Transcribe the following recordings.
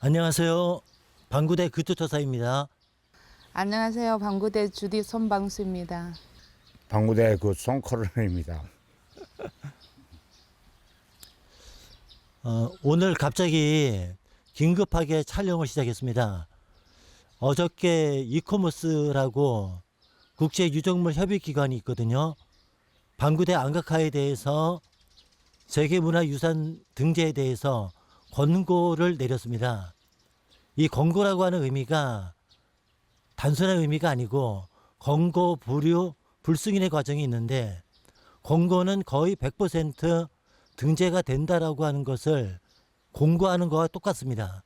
안녕하세요. 방구대 그투터사입니다. 안녕하세요. 방구대 주디 손방수입니다. 방구대 그 송코ron입니다. 오늘 갑자기 긴급하게 촬영을 시작했습니다. 어저께 이코머스라고 국제 유적물 협의기관이 있거든요. 방구대 안각화에 대해서 세계문화유산 등재에 대해서 권고를 내렸습니다. 이 권고라고 하는 의미가 단순한 의미가 아니고 권고, 불유, 불승인의 과정이 있는데, 권고는 거의 100% 등재가 된다라고 하는 것을 공고하는 것과 똑같습니다.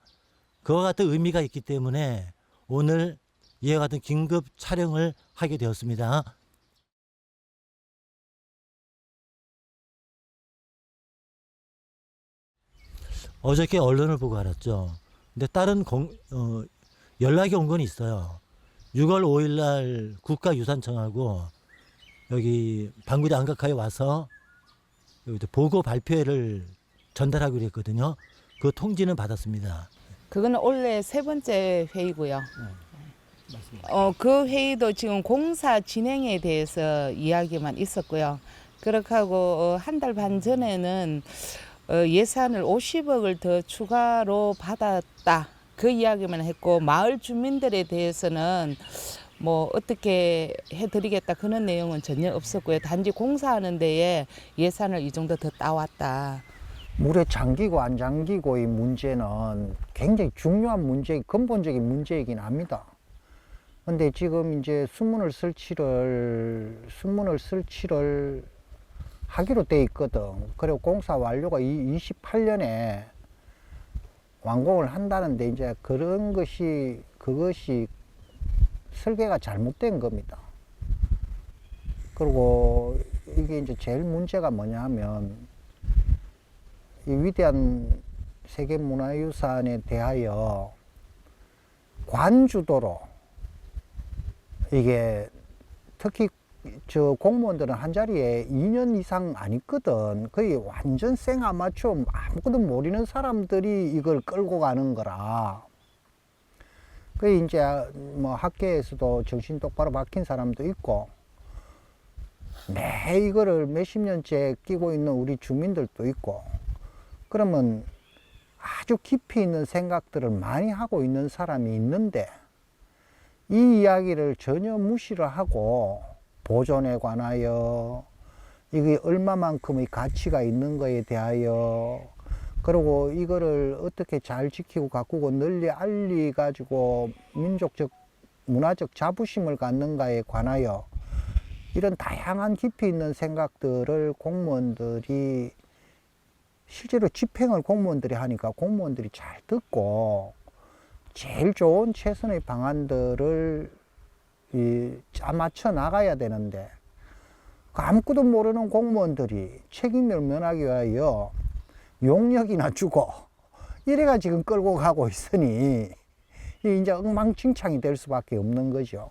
그와 같은 의미가 있기 때문에 오늘 이와 같은 긴급 촬영을 하게 되었습니다. 어저께 언론을 보고 알았죠. 근데 다른 연락이 온 건 있어요. 6월 5일 날 국가유산청하고 여기 방구대 안각화에 와서 여기 보고 발표회를 전달하기로 했거든요. 그 통지는 받았습니다. 그거는 올해 세 번째 회의고요. 그 회의도 지금 공사 진행에 대해서 이야기만 있었고요. 그렇게 하고 한 달 반 전에는 예산을 50억을 더 추가로 받았다. 그 이야기만 했고, 마을 주민들에 대해서는 뭐 어떻게 해드리겠다 그런 내용은 전혀 없었고요. 단지 공사하는 데에 예산을 이 정도 더 따왔다. 물에 잠기고 안 잠기고의 문제는 굉장히 중요한 문제, 근본적인 문제이긴 합니다. 근데 지금 이제 수문을 설치를 하기로 돼 있거든. 그리고 공사 완료가 28년에 완공을 한다는데, 이제 그것이 설계가 잘못된 겁니다. 그리고 이게 이제 제일 문제가 뭐냐면, 이 위대한 세계문화유산에 대하여 관주도로, 이게 특히 저 공무원들은 한 자리에 2년 이상 안 있거든. 거의 완전 생아마추어, 아무것도 모르는 사람들이 이걸 끌고 가는 거라. 그 이제 뭐 학계에서도 정신 똑바로 박힌 사람도 있고, 매 이거를 몇십 년째 끼고 있는 우리 주민들도 있고, 그러면 아주 깊이 있는 생각들을 많이 하고 있는 사람이 있는데, 이 이야기를 전혀 무시를 하고 보존에 관하여 이게 얼마만큼의 가치가 있는 거에 대하여, 그리고 이거를 어떻게 잘 지키고 가꾸고 널리 알리 가지고 민족적 문화적 자부심을 갖는가에 관하여 이런 다양한 깊이 있는 생각들을 공무원들이 실제로 집행을 공무원들이 하니까 공무원들이 잘 듣고 제일 좋은 최선의 방안들을 짜맞춰 나가야 되는데, 아무것도 모르는 공무원들이 책임을 면하기 위하여 용역이나 주고 이래가 지금 끌고 가고 있으니 이제 엉망진창이 될 수밖에 없는 거죠.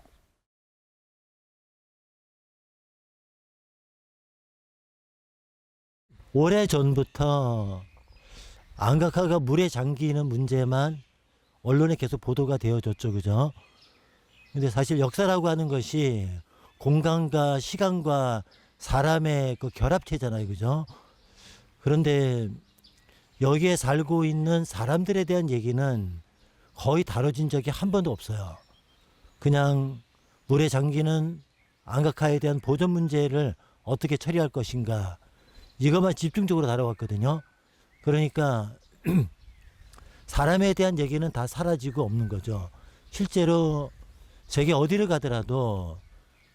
오래전부터 안각화가 물에 잠기는 문제만 언론에 계속 보도가 되어졌죠. 그죠? 근데 사실 역사라고 하는 것이 공간과 시간과 사람의 그 결합체잖아요. 그죠? 그런데 여기에 살고 있는 사람들에 대한 얘기는 거의 다뤄진 적이 한 번도 없어요. 그냥 물에 잠기는 안각화에 대한 보존 문제를 어떻게 처리할 것인가, 이것만 집중적으로 다뤄왔거든요. 그러니까 사람에 대한 얘기는 다 사라지고 없는 거죠. 실제로 세계 어디를 가더라도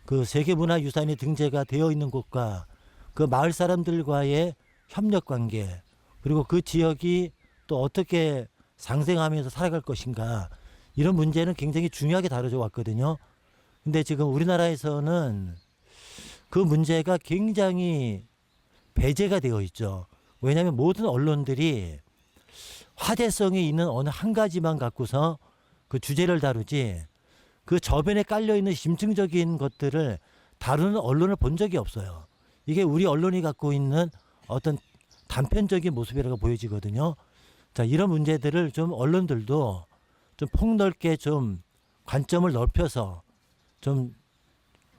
그 세계문화유산이 등재가 되어 있는 곳과 그 마을 사람들과의 협력관계, 그리고 그 지역이 또 어떻게 상생하면서 살아갈 것인가, 이런 문제는 굉장히 중요하게 다뤄져 왔거든요. 근데 지금 우리나라에서는 그 문제가 굉장히 배제가 되어 있죠. 왜냐하면 모든 언론들이 화제성이 있는 어느 한 가지만 갖고서 그 주제를 다루지, 그 저변에 깔려있는 심층적인 것들을 다루는 언론을 본 적이 없어요. 이게 우리 언론이 갖고 있는 어떤 단편적인 모습이라고 보여지거든요. 자, 이런 문제들을 좀 언론들도 좀 폭넓게 좀 관점을 넓혀서 좀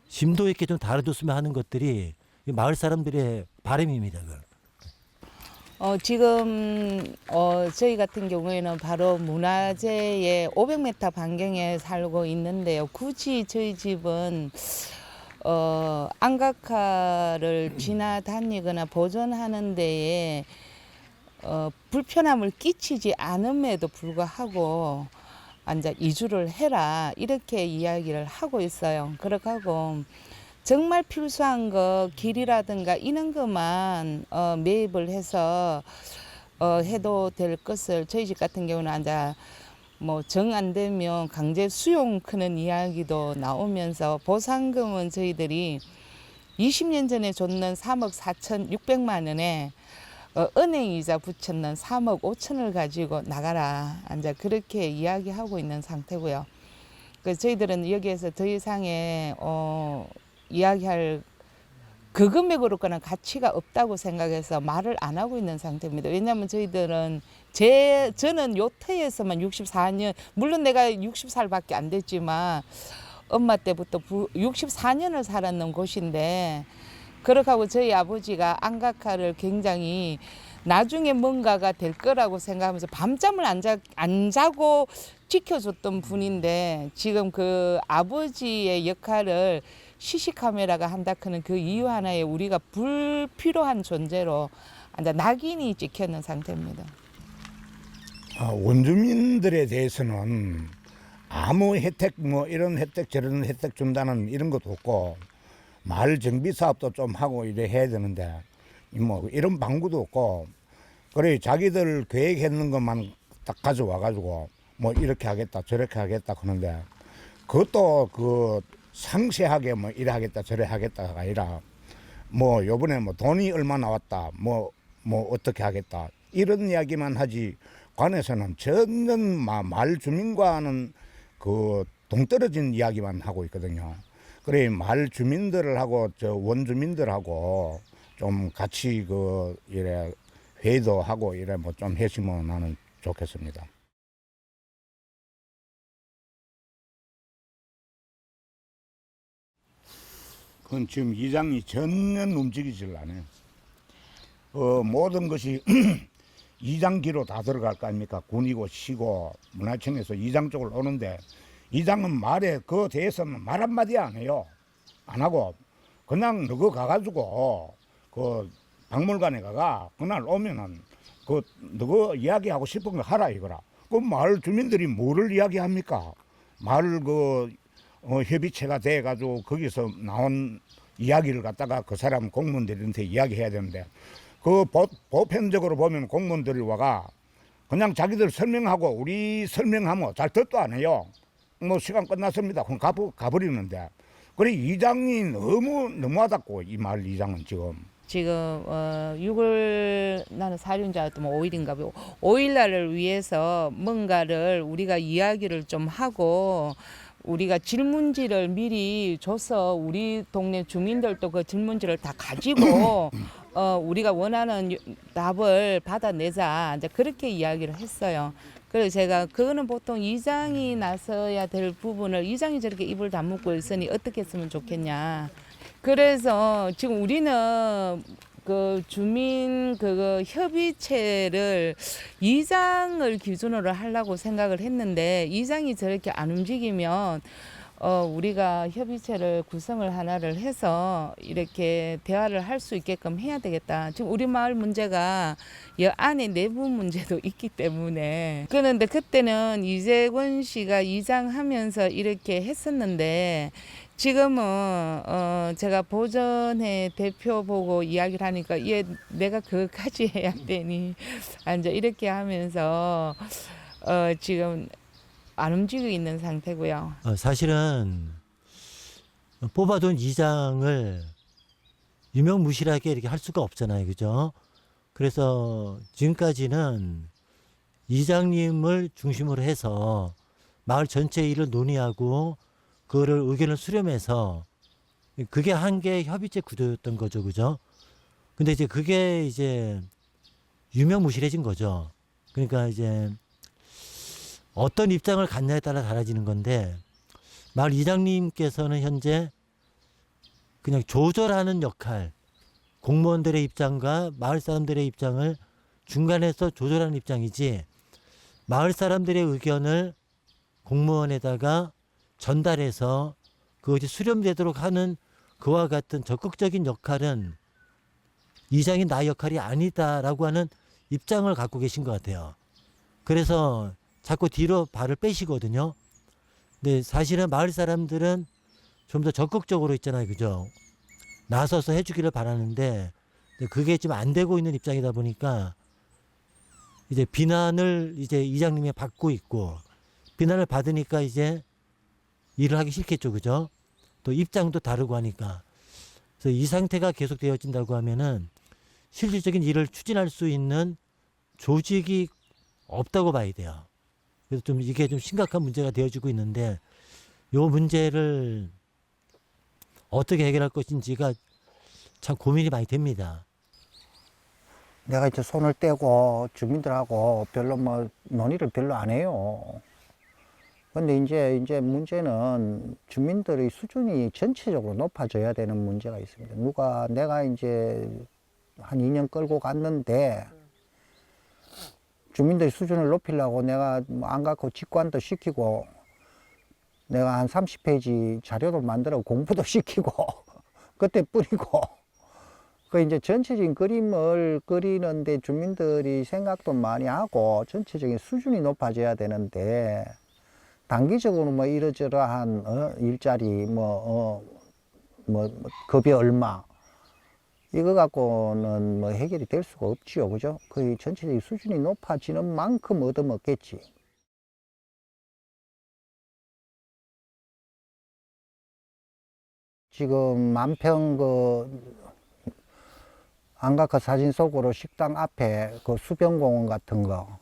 심도 있게 좀 다뤄줬으면 하는 것들이 이 마을 사람들의 바람입니다. 그걸. 지금 저희 같은 경우에는 바로 문화재의 500m 반경에 살고 있는데요. 굳이 저희 집은 안각화를 지나다니거나 보존하는 데에 불편함을 끼치지 않음에도 불구하고 앉아 이주를 해라 이렇게 이야기를 하고 있어요. 그렇게 하고 정말 필수한 거 길이라든가 이런 것만 매입을 해서 해도 될 것을 저희 집 같은 경우는 앉아 뭐 정 안 되면 강제 수용 크는 이야기도 나오면서 보상금은 저희들이 20년 전에 줬는 3억 4,600만 원에 은행이자 붙였는 3억 5천을 가지고 나가라. 이제 그렇게 이야기하고 있는 상태고요. 그래서 저희들은 여기에서 더 이상의 이야기할 그 금액으로까는 가치가 없다고 생각해서 말을 안 하고 있는 상태입니다. 왜냐하면 저희들은 저는 요 터에서만 64년, 물론 내가 60살밖에 안 됐지만 엄마 때부터 64년을 살았는 곳인데, 그렇게 하고 저희 아버지가 안각화를 굉장히 나중에 뭔가가 될 거라고 생각하면서 밤잠을 안 자고 지켜줬던 분인데, 지금 그 아버지의 역할을 시시카메라가 한다크는 그 이유 하나에 우리가 불필요한 존재로 낙인이 찍혀있는 상태입니다. 원주민들에 대해서는 아무 혜택 뭐 이런 혜택 저런 혜택 준다는 이런 것도 없고, 마을 정비 사업도 좀 하고 이래 해야 되는데 뭐 이런 방구도 없고, 그래 자기들 계획했는 것만 딱 가져와 가지고 뭐 이렇게 하겠다 저렇게 하겠다 그러는데, 그것도 그 상세하게 뭐 이래 하겠다 저래 하겠다가 아니라 뭐 요번에 뭐 돈이 얼마 나왔다 뭐 어떻게 하겠다 이런 이야기만 하지, 관에서는 전혀 마을 주민과는 그 동떨어진 이야기만 하고 있거든요. 그래 마을 주민들하고 저 원주민들하고 좀 같이 그 이래 회의도 하고 이래 뭐 좀 했으면 나는 좋겠습니다. 그건 지금 이장이 전혀 움직이질 않아요. 모든 것이 이장기로 다 들어갈 거 아닙니까? 군이고 시고 문화청에서 이장 쪽을 오는데, 이장은 말에 그 대해서는 말 한마디 안 해요. 안 하고 그냥 너거 가가지고 그 박물관에 가가 그날 오면은 그 너거 이야기하고 싶은 거 하라 이거라. 그 마을 주민들이 뭐를 이야기합니까? 마을 그 협의체가 돼가지고 거기서 나온 이야기를 갖다가 그 사람 공무원들한테 이야기해야 되는데, 그 보편적으로 보면 공무원들이 와가 그냥 자기들 설명하고 우리 설명하면 잘 듣도 안 해요. 뭐 시간 끝났습니다. 그럼 가버리는데, 그래 이장이 너무하다고, 이 마을 이장은 지금 6월 나는 사륜자였더만 5일인가 봐. 5일 날을 위해서 뭔가를 우리가 이야기를 좀 하고, 우리가 질문지를 미리 줘서 우리 동네 주민들도 그 질문지를 다 가지고 우리가 원하는 답을 받아내자, 이제 그렇게 이야기를 했어요. 그래서 제가 그거는 보통 이장이 나서야 될 부분을 이장이 저렇게 입을 다물고 있으니 어떻게 했으면 좋겠냐. 그래서 지금 우리는 그 주민 그 협의체를 이장을 기준으로 하려고 생각을 했는데, 이장이 저렇게 안 움직이면 우리가 협의체를 구성을 하나를 해서 이렇게 대화를 할 수 있게끔 해야 되겠다. 지금 우리 마을 문제가 여 안에 내부 문제도 있기 때문에. 그런데 그때는 이재권 씨가 이장하면서 이렇게 했었는데, 지금은 제가 보전회 대표 보고 이야기를 하니까 얘 내가 그것까지 해야 되니 이제 이렇게 하면서 지금 안 움직이고 있는 상태고요. 사실은 뽑아둔 이장을 유명무실하게 이렇게 할 수가 없잖아요, 그죠? 그래서 지금까지는 이장님을 중심으로 해서 마을 전체 일을 논의하고 그거를 의견을 수렴해서, 그게 한 개의 협의체 구조였던 거죠, 그죠? 근데 이제 그게 이제 유명무실해진 거죠. 그러니까 이제 어떤 입장을 갖냐에 따라 달라지는 건데 마을 이장님께서는 현재 그냥 조절하는 역할, 공무원들의 입장과 마을 사람들의 입장을 중간에서 조절하는 입장이지 마을 사람들의 의견을 공무원에다가 전달해서 그것이 수렴되도록 하는 그와 같은 적극적인 역할은 이장이 나의 역할이 아니다라고 하는 입장을 갖고 계신 것 같아요. 그래서 자꾸 뒤로 발을 빼시거든요. 근데 사실은 마을 사람들은 좀 더 적극적으로 있잖아요. 그죠? 나서서 해주기를 바라는데 그게 지금 안 되고 있는 입장이다 보니까 이제 비난을 이제 이장님이 받고 있고 비난을 받으니까 이제 일을 하기 싫겠죠. 그죠? 또 입장도 다르고 하니까. 그래서 이 상태가 계속되어진다고 하면은 실질적인 일을 추진할 수 있는 조직이 없다고 봐야 돼요. 그래서 좀 이게 좀 심각한 문제가 되어지고 있는데 요 문제를 어떻게 해결할 것인지가 참 고민이 많이 됩니다. 내가 이제 손을 떼고 주민들하고 별로 뭐 논의를 별로 안 해요. 근데 이제 문제는 주민들의 수준이 전체적으로 높아져야 되는 문제가 있습니다. 내가 이제 한 2년 끌고 갔는데 주민들의 수준을 높이려고 내가 안 갖고 직관도 시키고 내가 한 30페이지 자료도 만들어 공부도 시키고 그때뿐이고 그 이제 전체적인 그림을 그리는데 주민들이 생각도 많이 하고 전체적인 수준이 높아져야 되는데 단기적으로 뭐 이러저러한 일자리 뭐 급여 얼마 이거 갖고는 뭐 해결이 될 수가 없지요, 그죠? 그 전체적인 수준이 높아지는 만큼 얻어먹겠지. 지금 만평 안각화 사진 속으로 식당 앞에 그 수변공원 같은 거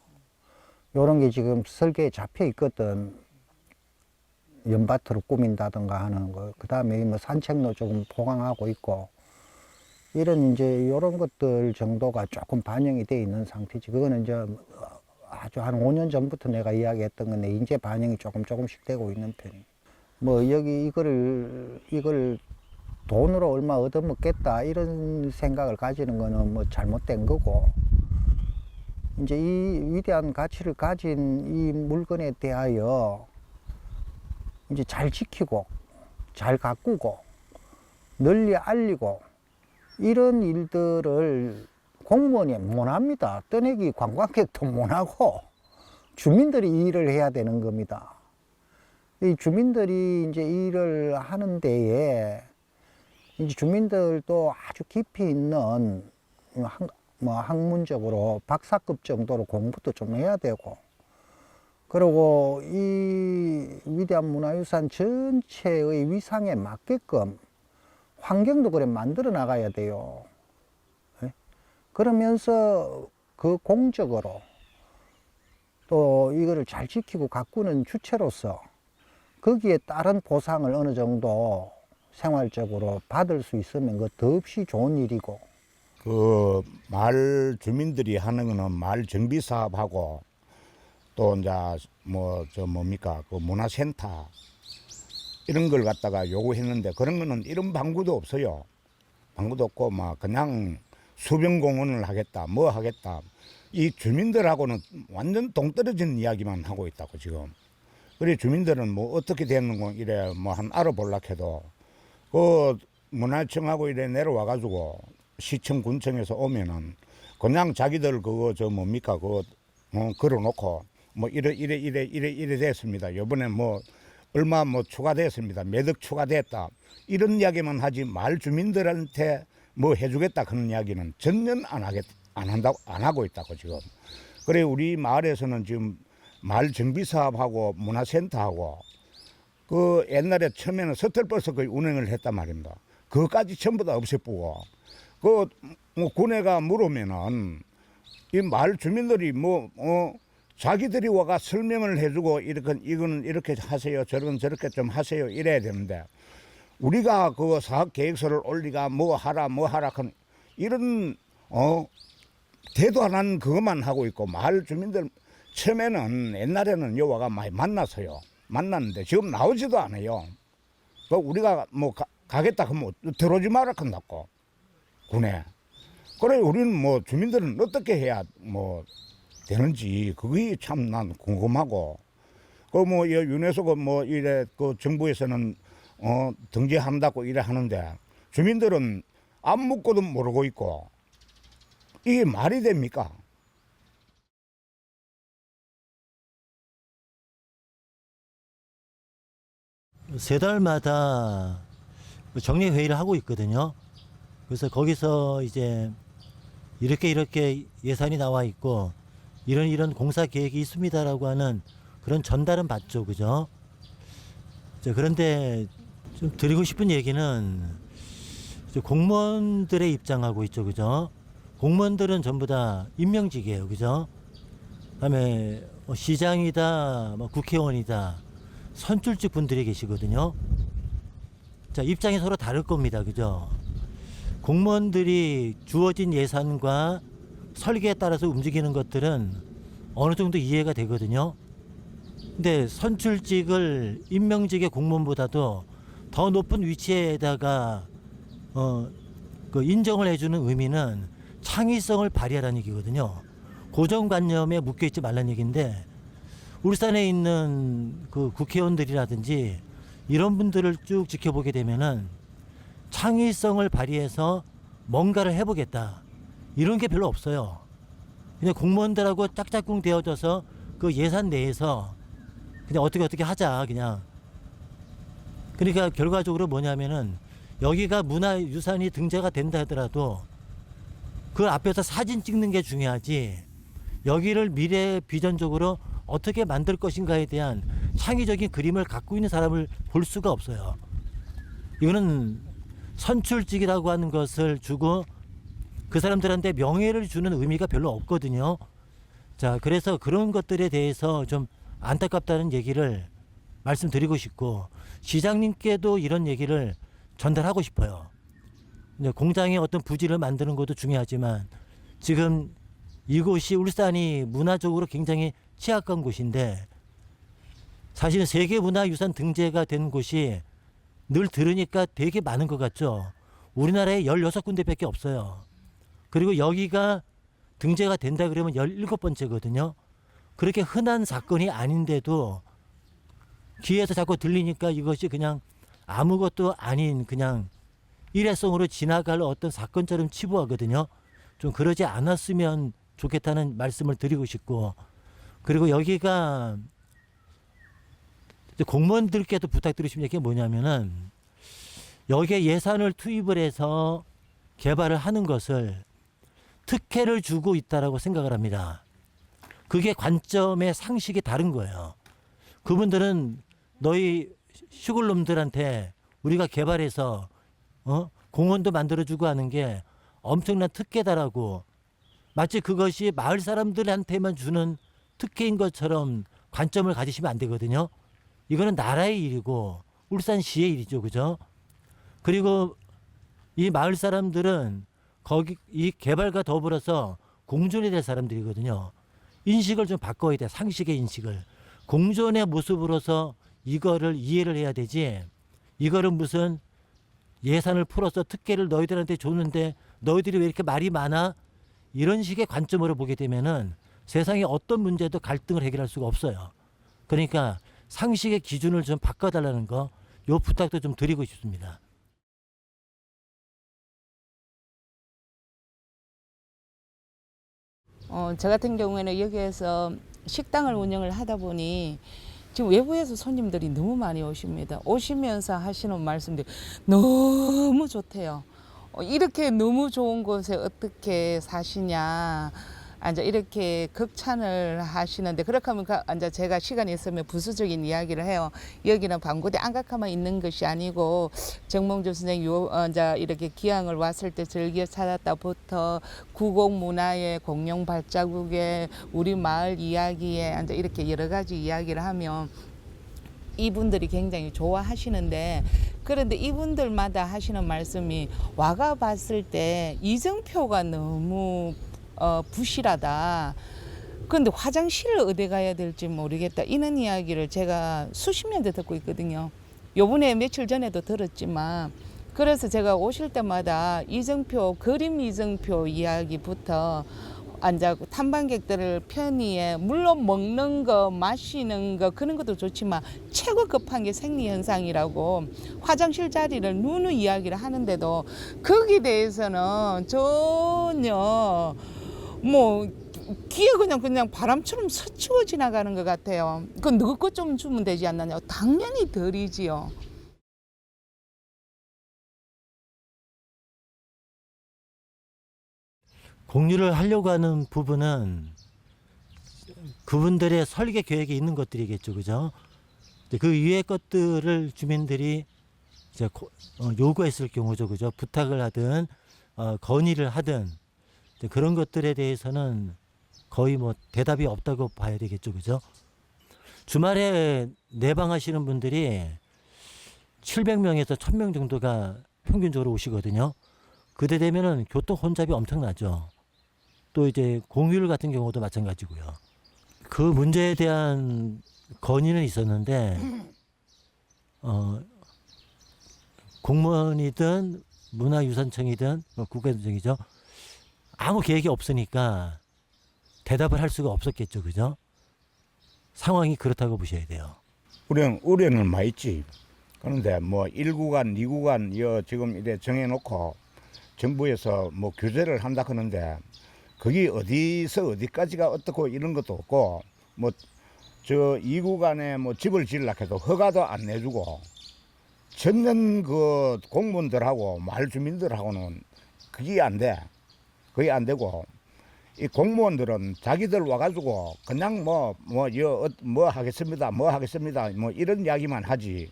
요런 게 지금 설계에 잡혀 있거든. 연밭으로 꾸민다든가 하는 거. 그 다음에 뭐 산책로 조금 포강하고 있고 이런 이제 요런 것들 정도가 조금 반영이 돼 있는 상태지. 그거는 이제 아주 한 5년 전부터 내가 이야기했던 건데 이제 반영이 조금씩 되고 있는 편이에요. 뭐 여기 이걸 돈으로 얼마 얻어먹겠다 이런 생각을 가지는 거는 뭐 잘못된 거고 이제 이 위대한 가치를 가진 이 물건에 대하여 이제 잘 지키고 잘 가꾸고 널리 알리고 이런 일들을 공무원이 못합니다. 떠내기 관광객도 못하고 주민들이 이 일을 해야 되는 겁니다. 이 주민들이 이제 일을 하는 데에 이제 주민들도 아주 깊이 있는 학문적으로 박사급 정도로 공부도 좀 해야 되고 그리고 이 위대한 문화유산 전체의 위상에 맞게끔 환경도 그래 만들어 나가야 돼요. 그러면서 그 공적으로 또 이거를 잘 지키고 가꾸는 주체로서 거기에 따른 보상을 어느 정도 생활적으로 받을 수 있으면 그 더없이 좋은 일이고. 그 마을 주민들이 하는 거는 마을 정비 사업하고 또 이제 뭡니까 그 문화센터 이런 걸 갖다가 요구했는데 그런 거는 이런 방구도 없어요. 방구도 없고 막 그냥 수변공원을 하겠다 뭐 하겠다 이 주민들하고는 완전 동떨어진 이야기만 하고 있다고 지금. 그래 주민들은 뭐 어떻게 되는 거 이래 뭐 한 알아보려고 해도 그 문화청하고 이래 내려와 가지고 시청 군청에서 오면은 그냥 자기들 그거 뭡니까 그거 걸어놓고 뭐 이래 됐습니다. 요번에 뭐 얼마 뭐 추가됐습니다. 매덕 추가됐다. 이런 이야기만 하지 마을 주민들한테 뭐 해주겠다 그런 이야기는 전혀 안 하고 있다고 지금. 그래 우리 마을에서는 지금 마을 정비 사업하고 문화센터하고 그 옛날에 처음에는 서틀버스 거의 운행을 했단 말입니다. 그것까지 전부 다 없애쁘고 그 뭐 군에가 물으면은 이 마을 주민들이 자기들이 와가 설명을 해주고 이거는 이렇게 하세요 저렇게 좀 하세요 이래야 되는데 우리가 그 사업 계획서를 올리가 뭐 하라 하는 이런 대도 안 하는 그것만 하고 있고 마을 주민들 처음에는 옛날에는 여와가 많이 만났어요. 만났는데 지금 나오지도 않아요. 또 우리가 뭐 가겠다 하면 들어오지 마라 한다고 군에. 그래 우리는 뭐 주민들은 어떻게 해야 뭐 되는지 그게 참 난 궁금하고 그 뭐 유네스코 뭐 이래 그 정부에서는 등재한다고 이래 하는데 주민들은 안 묻고도 모르고 있고 이게 말이 됩니까? 세 달마다 정례 회의를 하고 있거든요. 그래서 거기서 이제 이렇게 예산이 나와 있고 이런 공사 계획이 있습니다라고 하는 그런 전달은 받죠, 그죠? 그런데 좀 드리고 싶은 얘기는 이제 공무원들의 입장하고 있죠, 그죠? 공무원들은 전부 다 임명직이에요, 그죠? 그다음에 뭐 시장이다, 뭐 국회의원이다, 선출직 분들이 계시거든요. 자, 입장이 서로 다를 겁니다, 그죠? 공무원들이 주어진 예산과 설계에 따라서 움직이는 것들은 어느 정도 이해가 되거든요. 근데 선출직을 임명직의 공무원보다도 더 높은 위치에다가 그 인정을 해주는 의미는 창의성을 발휘하라는 얘기거든요. 고정관념에 묶여있지 말라는 얘기인데 울산에 있는 그 국회의원들이라든지 이런 분들을 쭉 지켜보게 되면은 창의성을 발휘해서 뭔가를 해보겠다 이런 게 별로 없어요. 그냥 공무원들하고 짝짝꿍 되어져서 그 예산 내에서 그냥 어떻게 하자 그냥. 그러니까 결과적으로 뭐냐면은 여기가 문화유산이 등재가 된다 하더라도 그 앞에서 사진 찍는 게 중요하지 여기를 미래 비전적으로 어떻게 만들 것인가에 대한 창의적인 그림을 갖고 있는 사람을 볼 수가 없어요. 이거는 선출직이라고 하는 것을 주고 그 사람들한테 명예를 주는 의미가 별로 없거든요. 자, 그래서 그런 것들에 대해서 좀 안타깝다는 얘기를 말씀드리고 싶고 시장님께도 이런 얘기를 전달하고 싶어요. 이제 공장에 어떤 부지를 만드는 것도 중요하지만 지금 이곳이 울산이 문화적으로 굉장히 취약한 곳인데 사실은 세계문화유산 등재가 된 곳이 늘 들으니까 되게 많은 것 같죠. 우리나라에 16군데밖에 없어요. 그리고 여기가 등재가 된다 그러면 17번째거든요. 그렇게 흔한 사건이 아닌데도 귀에서 자꾸 들리니까 이것이 그냥 아무것도 아닌 그냥 일회성으로 지나갈 어떤 사건처럼 치부하거든요. 좀 그러지 않았으면 좋겠다는 말씀을 드리고 싶고 그리고 여기가 공무원들께도 부탁드리고 싶은 얘기가 뭐냐면은 여기에 예산을 투입을 해서 개발을 하는 것을 특혜를 주고 있다라고 생각을 합니다. 그게 관점의 상식이 다른 거예요. 그분들은 너희 시골 놈들한테 우리가 개발해서 공원도 만들어주고 하는 게 엄청난 특혜다라고 마치 그것이 마을 사람들한테만 주는 특혜인 것처럼 관점을 가지시면 안 되거든요. 이거는 나라의 일이고 울산시의 일이죠, 그죠? 그리고 이 마을 사람들은 거기 이 개발과 더불어서 공존이 될 사람들이거든요. 인식을 좀 바꿔야 돼, 상식의 인식을. 공존의 모습으로서 이거를 이해를 해야 되지. 이거를 무슨 예산을 풀어서 특혜를 너희들한테 줬는데 너희들이 왜 이렇게 말이 많아? 이런 식의 관점으로 보게 되면은 세상에 어떤 문제도 갈등을 해결할 수가 없어요. 그러니까 상식의 기준을 좀 바꿔달라는 거, 요 부탁도 좀 드리고 싶습니다. 저 같은 경우에는 여기에서 식당을 운영을 하다 보니 지금 외부에서 손님들이 너무 많이 오십니다. 오시면서 하시는 말씀들이 너무 좋대요. 이렇게 너무 좋은 곳에 어떻게 사시냐. 이제 이렇게 극찬을 하시는데 그렇게 하면 이제 제가 시간이 있으면 부수적인 이야기를 해요. 여기는 방구대 안각화만 있는 것이 아니고 정몽주 선생님 이제 이렇게 기왕을 왔을 때 즐겨 찾았다부터 구곡문화의 공룡 발자국에 우리 마을 이야기에 이제 이렇게 여러 가지 이야기를 하면 이분들이 굉장히 좋아하시는데 그런데 이분들마다 하시는 말씀이 와가 봤을 때 이정표가 너무 부실하다. 그런데 화장실을 어디 가야 될지 모르겠다. 이런 이야기를 제가 수십 년째 듣고 있거든요. 요번에 며칠 전에도 들었지만, 그래서 제가 오실 때마다 이정표, 그림 이정표 이야기부터 앉아고 탐방객들을 편의에, 물론 먹는 거, 마시는 거 그런 것도 좋지만 최고 급한 게 생리현상이라고 화장실 자리를 누누이 이야기를 하는데도 거기에 대해서는 전혀 뭐 귀에 그냥 바람처럼 스치고 지나가는 것 같아요. 그건 너것 좀 주면 되지 않느냐. 당연히 덜이지요. 공유를 하려고 하는 부분은 그분들의 설계 계획에 있는 것들이겠죠, 그죠? 그 위의 것들을 주민들이 이제 요구했을 경우죠, 그죠? 부탁을 하든 건의를 하든 이제 그런 것들에 대해서는 거의 뭐 대답이 없다고 봐야 되겠죠, 그죠? 주말에 내방하시는 분들이 700명에서 1000명 정도가 평균적으로 오시거든요. 그때 되면은 교통 혼잡이 엄청나죠. 또 이제 공휴일 같은 경우도 마찬가지고요. 그 문제에 대한 건의는 있었는데 공무원이든 문화유산청이든 국가유산청이죠. 아무 계획이 없으니까 대답을 할 수가 없었겠죠, 그죠? 상황이 그렇다고 보셔야 돼요. 우리는 의뢰는 많이 있지. 그런데 뭐 1구간, 2구간 지금 이래 정해놓고 정부에서 뭐 규제를 한다 그러는데 그게 어디서 어디까지가 어떻고 이런 것도 없고 뭐 저 2구간에 뭐 집을 지으려고 해도 허가도 안 내주고 전년 그 공무원들하고 마을 주민들하고는 그게 안 돼. 그게 안 되고 이 공무원들은 자기들 와가지고 그냥 뭐 하겠습니다. 뭐 이런 이야기만 하지.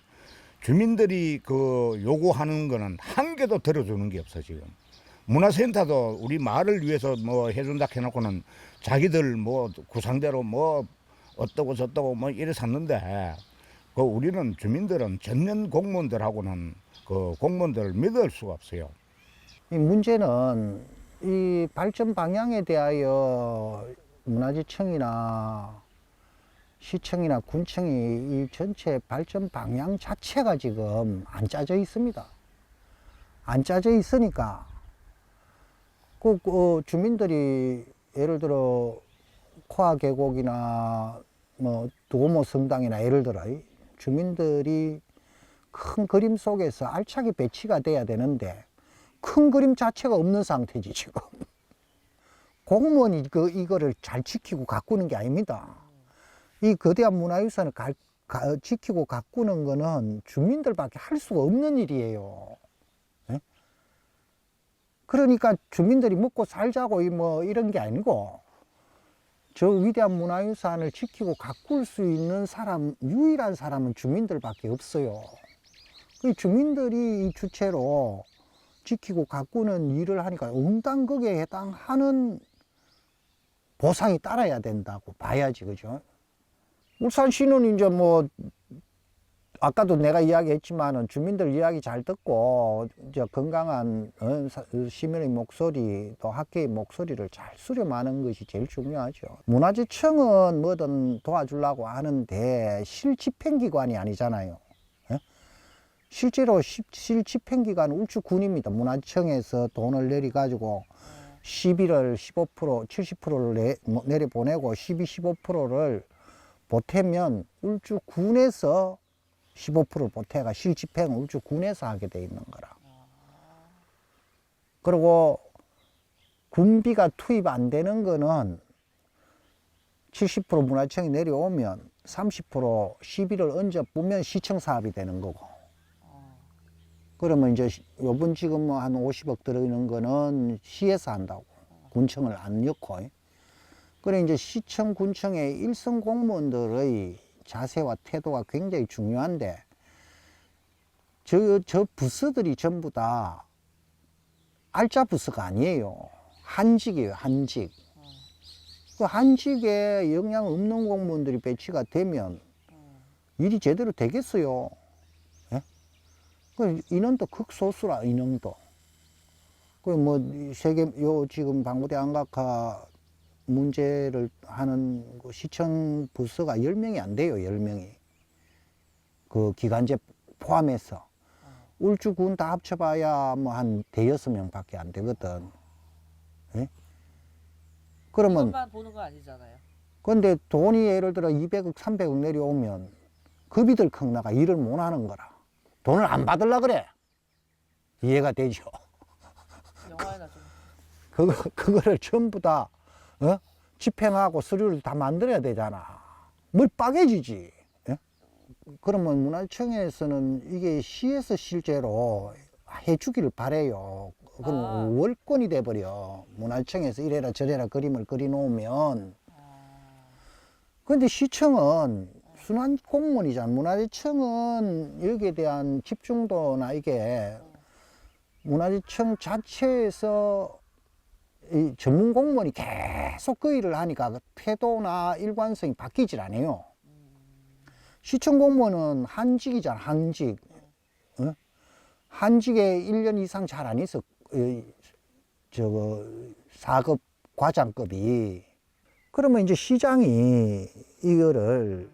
주민들이 그 요구하는 거는 한 개도 들어주는 게 없어, 지금. 문화센터도 우리 마을을 위해서 뭐 해준다 해놓고는 자기들 뭐 구상대로 뭐 어떠고 저떠고 뭐 이래 샀는데 그 우리는 주민들은 전년 공무원들하고는 그 공무원들을 믿을 수가 없어요. 이 문제는 이 발전 방향에 대하여 문화재청이나 시청이나 군청이 이 전체 발전 방향 자체가 지금 안 짜져 있습니다. 안 짜져 있으니까 주민들이 예를 들어 코아 계곡이나 뭐 두고모 성당이나 예를 들어 주민들이 큰 그림 속에서 알차게 배치가 돼야 되는데 큰 그림 자체가 없는 상태지 지금. 공무원이 이거를 잘 지키고 가꾸는 게 아닙니다. 이 거대한 문화유산을 지키고 가꾸는 거는 주민들밖에 할 수가 없는 일이에요. 네? 그러니까 주민들이 먹고 살자고 뭐 이런 게 아니고 저 위대한 문화유산을 지키고 가꿀 수 있는 사람, 유일한 사람은 주민들밖에 없어요. 그 주민들이 이 주체로 지키고 가꾸는 일을 하니까 응당 거기에 해당하는 보상이 따라야 된다고 봐야지, 그죠? 울산시는 이제 뭐 아까도 내가 이야기했지만은 주민들 이야기 잘 듣고 이제 건강한 시민의 목소리 또 학계의 목소리를 잘 수렴하는 것이 제일 중요하죠. 문화재청은 뭐든 도와주려고 하는데 실집행기관이 아니잖아요. 예? 실제로 실집행기관 울주군입니다. 문화청에서 돈을 내려가지고 시비를 15% 70%를 내려보내고 15%를 보태면 울주군에서 15% 보태가 실집행은 울주군에서 하게 돼 있는 거라. 그리고 군비가 투입 안 되는 거는 70% 문화청이 내려오면 30% 시비를 얹어 보면 시청 사업이 되는 거고. 그러면 이제 요번 지금 뭐 한 50억 들어있는 거는 시에서 한다고. 군청을 안 넣고. 그래 이제 시청 군청의 일선 공무원들의 자세와 태도가 굉장히 중요한데 저 부서들이 전부 다 알짜 부서가 아니에요. 한직이에요, 한직. 그 한직에 영향 없는 공무원들이 배치가 되면 일이 제대로 되겠어요. 예? 그 인원도 극소수라, 인원도. 그 뭐 세계 요 지금 방구대 안각화 문제를 하는 그 시청 부서가 10명이 안 돼요. 10명이. 그 기간제 포함해서. 울주군 다 합쳐봐야 뭐 한 대여섯 명밖에 안 되거든. 예? 그러면 그것만 보는 거 아니잖아요. 근데 돈이 예를 들어 200억, 300억 내려오면 급이들 坑 나가 일을 못 하는 거라. 돈을 안 받으려 그래. 이해가 되죠? 영화에나 좀. 그거를 전부 다, 집행하고 서류를 다 만들어야 되잖아. 뭘 빠개지지. 예? 그러면 문화청에서는 이게 시에서 실제로 해주기를 바래요. 그럼 월권이 돼버려. 문화청에서 이래라 저래라 그림을 그려놓으면. 근데 시청은 순환 공무원이잖아. 문화재청은 여기에 대한 집중도나 이게 문화재청 자체에서 이 전문 공무원이 계속 그 일을 하니까 그 태도나 일관성이 바뀌질 않아요. 시청 공무원은 한직이잖아, 한직. 한직에 1년 이상 잘 안 있어. 저거 4급 과장급이. 그러면 이제 시장이 이거를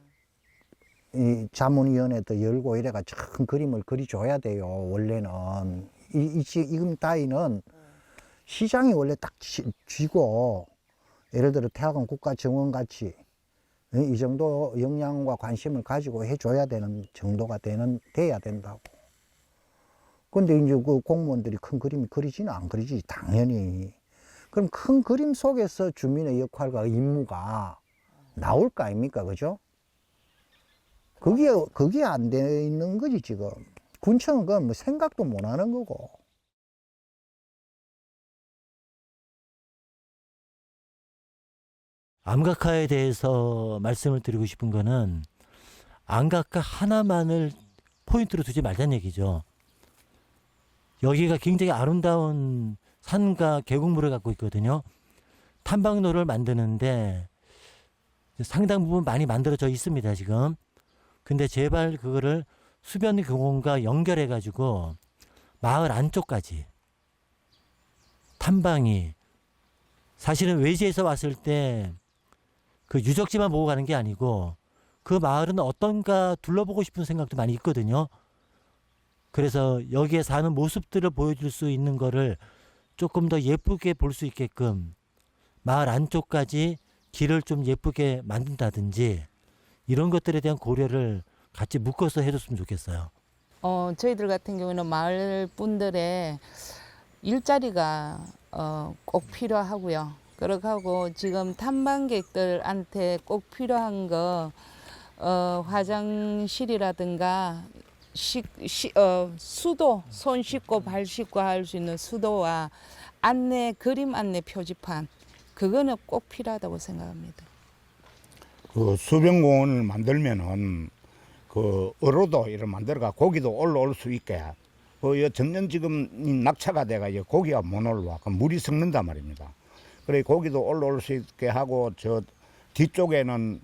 이 자문위원회도 열고 이래가 큰 그림을 그려줘야 돼요. 원래는 지금 따위는 시장이 원래 딱 쥐고 예를 들어 태학원 국가정원같이 이 정도 역량과 관심을 가지고 해줘야 되는 정도가 돼야 된다고. 근데 이제 그 공무원들이 큰 그림이 그리지는 안 그리지 당연히. 그럼 큰 그림 속에서 주민의 역할과 임무가 나올 거 아닙니까, 그죠? 그게 안 돼 있는 거지 지금. 군청은 그건 뭐 생각도 못 하는 거고. 암각화에 대해서 말씀을 드리고 싶은 거는 암각화 하나만을 포인트로 두지 말자는 얘기죠. 여기가 굉장히 아름다운 산과 계곡물을 갖고 있거든요. 탐방로를 만드는데 상당 부분 많이 만들어져 있습니다, 지금. 근데 제발 그거를 수변 공원과 연결해 가지고 마을 안쪽까지 탐방이, 사실은 외지에서 왔을 때 그 유적지만 보고 가는 게 아니고 그 마을은 어떤가 둘러보고 싶은 생각도 많이 있거든요. 그래서 여기에 사는 모습들을 보여줄 수 있는 거를 조금 더 예쁘게 볼 수 있게끔 마을 안쪽까지 길을 좀 예쁘게 만든다든지 이런 것들에 대한 고려를 같이 묶어서 해줬으면 좋겠어요. 저희들 같은 경우는 마을 분들의 일자리가 꼭 필요하고요. 그렇고 지금 탐방객들한테 꼭 필요한 거 화장실이라든가 수도, 손 씻고 발 씻고 할 수 있는 수도와 그림 안내 표지판, 그거는 꼭 필요하다고 생각합니다. 그 수변공원을 만들면은 그 어로도 이렇게 만들어가 고기도 올라올 수 있게. 전년 지금 낙차가 돼가 이제 고기가 못 올라와. 그럼 물이 썩는단 말입니다. 그래 고기도 올라올 수 있게 하고 저 뒤쪽에는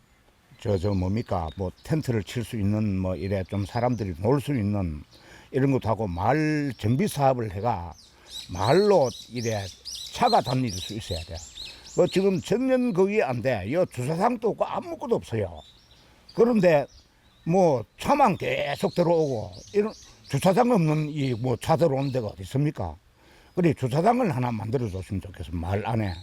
뭡니까 뭐 텐트를 칠 수 있는 뭐 이래 좀 사람들이 놀 수 있는 이런 것도 하고 마을 정비 사업을 해가 마을로 이래 차가 다닐 수 있어야 돼. 뭐 지금 전년 거기 안 돼. 이 주차장도 없고 아무것도 없어요. 그런데 뭐 차만 계속 들어오고 이런 주차장 없는 이 뭐 차 들어오는 데가 어디 있습니까? 그래 주차장을 하나 만들어 줬으면 좋겠어 마을 안에.